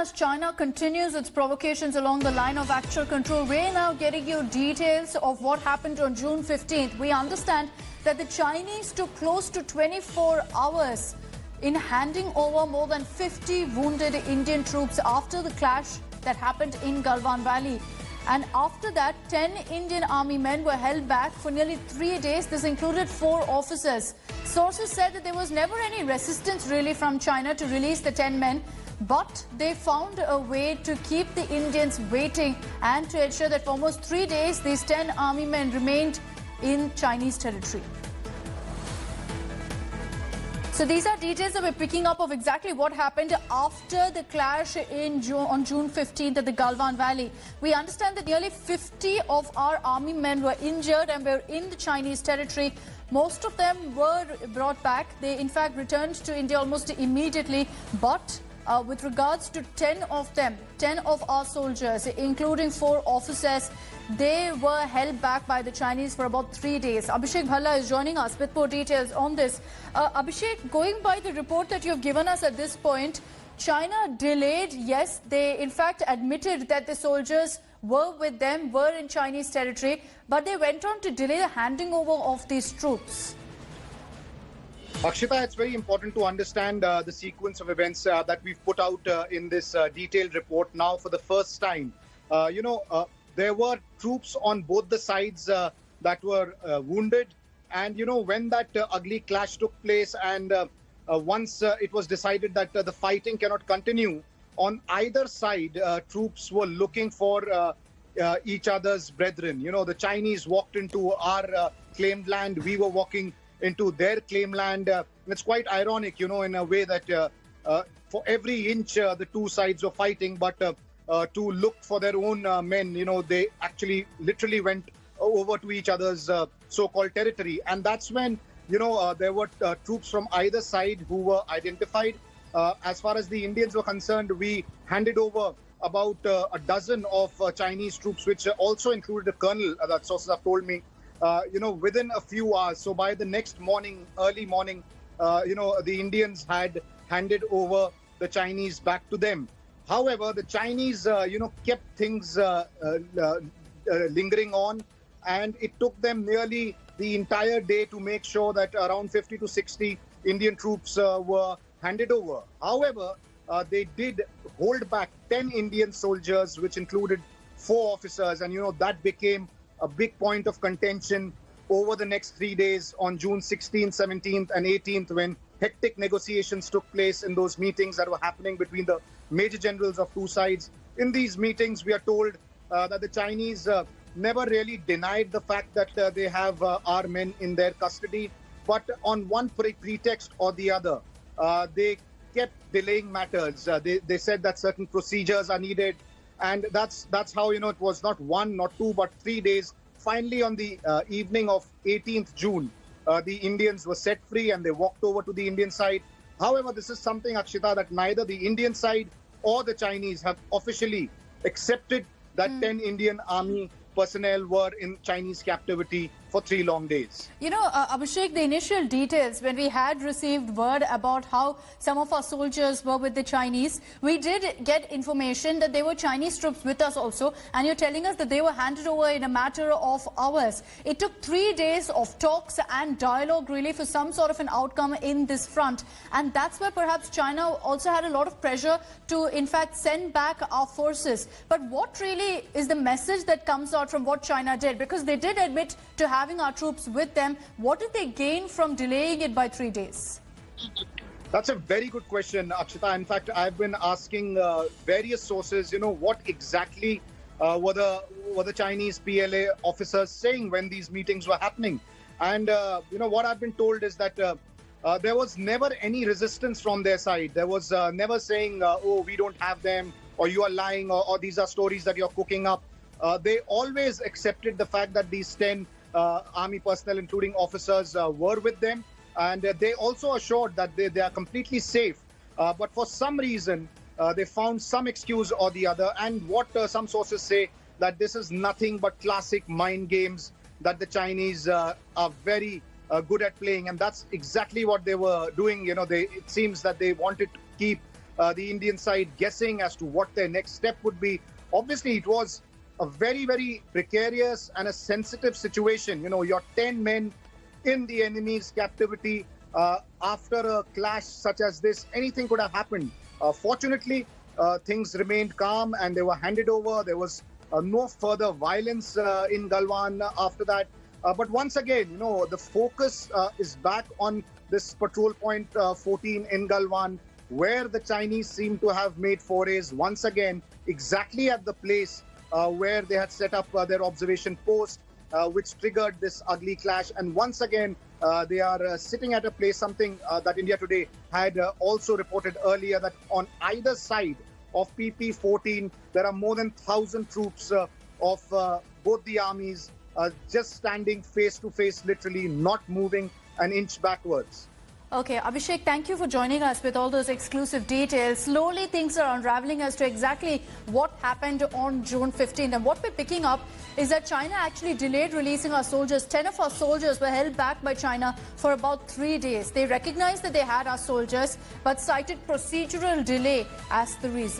as China continues its provocations along the line of actual control, we're now getting you details of what happened on June 15th. We understand that the Chinese took close to 24 hours in handing over more than 50 wounded Indian troops after the clash that happened in Galwan Valley. And after that, 10 Indian army men were held back for nearly 3 days. This included 4 officers. Sources said that there was never any resistance really from China to release the 10 men, but they found a way to keep the Indians waiting and to ensure that for almost 3 days these 10 army men remained in Chinese territory. So these are details that we're picking up of exactly what happened after the clash on June 15th at the Galwan Valley. We understand that nearly 50 of our army men were injured and were in the Chinese territory. Most of them were brought back. They in fact returned to India almost immediately. But with regards to 10 of them, 10 of our soldiers, including 4 officers, they were held back by the Chinese for about 3 days. Abhishek Bhalla is joining us with more details on this. Abhishek, going by the report that you've given us at this point, China delayed, yes, they in fact admitted that the soldiers were with them, were in Chinese territory, but they went on to delay the handing over of these troops. Akshita, it's very important to understand the sequence of events that we've put out in this detailed report now for the first time. There were troops on both the sides that were wounded. And, when that ugly clash took place and once it was decided that the fighting cannot continue, on either side, troops were looking for each other's brethren. The Chinese walked into our claimed land. We were walking into their claimed land. It's quite ironic, in a way that for every inch the two sides were fighting, but to look for their own men, they actually literally went over to each other's so-called territory. And that's when, there were troops from either side who were identified. As far as the Indians were concerned, we handed over about a dozen of Chinese troops, which also included a colonel, that sources have told me, within a few hours. So by the next morning, early morning, the Indians had handed over the Chinese back to them. However, the Chinese, kept things lingering on, and it took them nearly the entire day to make sure that around 50 to 60 Indian troops were handed over. However, they did hold back 10 Indian soldiers, which included 4 officers, and that became a big point of contention over the next 3 days on June 16th, 17th and 18th, when hectic negotiations took place in those meetings that were happening between the major generals of two sides. In these meetings, we are told that the Chinese never really denied the fact that they have our men in their custody, but on one pretext or the other, they kept delaying matters. They said that certain procedures are needed, and that's how, it was not 1, not 2, but 3 days. Finally, on the evening of 18th June, the Indians were set free and they walked over to the Indian side. However, this is something, Akshita, that neither the Indian side or the Chinese have officially accepted that 10 Indian army personnel were in Chinese captivity for 3 long days. Abhishek, the initial details, when we had received word about how some of our soldiers were with the Chinese, we did get information that there were Chinese troops with us also, and you're telling us that they were handed over in a matter of hours. It took 3 days of talks and dialogue really for some sort of an outcome in this front, and that's where perhaps China also had a lot of pressure to in fact send back our forces. But what really is the message that comes out from what China did? Because they did admit to having our troops with them. What did they gain from delaying it by 3 days? That's a very good question, Akshita. In fact, I've been asking various sources, what exactly were the Chinese PLA officers saying when these meetings were happening. And, what I've been told is that there was never any resistance from their side. There was never saying, oh, we don't have them, or you are lying, or these are stories that you're cooking up. They always accepted the fact that these 10 army personnel, including officers, were with them. And they also assured that they are completely safe. But for some reason, they found some excuse or the other. And what some sources say, that this is nothing but classic mind games that the Chinese are very good at playing. And that's exactly what they were doing. It seems that they wanted to keep the Indian side guessing as to what their next step would be. Obviously, it was a very, very precarious and a sensitive situation. You know, you're 10 men in the enemy's captivity. After a clash such as this, anything could have happened. Fortunately, things remained calm and they were handed over. There was no further violence in Galwan after that. But once again, you know, the focus is back on this patrol point 14 in Galwan, where the Chinese seem to have made forays once again, exactly at the place where they had set up their observation post, which triggered this ugly clash. And once again, they are sitting at a place, something that India Today had also reported earlier, that on either side of PP-14, there are more than 1,000 troops of both the armies just standing face to face, literally not moving an inch backwards. Okay, Abhishek, thank you for joining us with all those exclusive details. Slowly things are unraveling as to exactly what happened on June 15th. And what we're picking up is that China actually delayed releasing our soldiers. 10 of our soldiers were held back by China for about 3 days. They recognized that they had our soldiers, but cited procedural delay as the reason.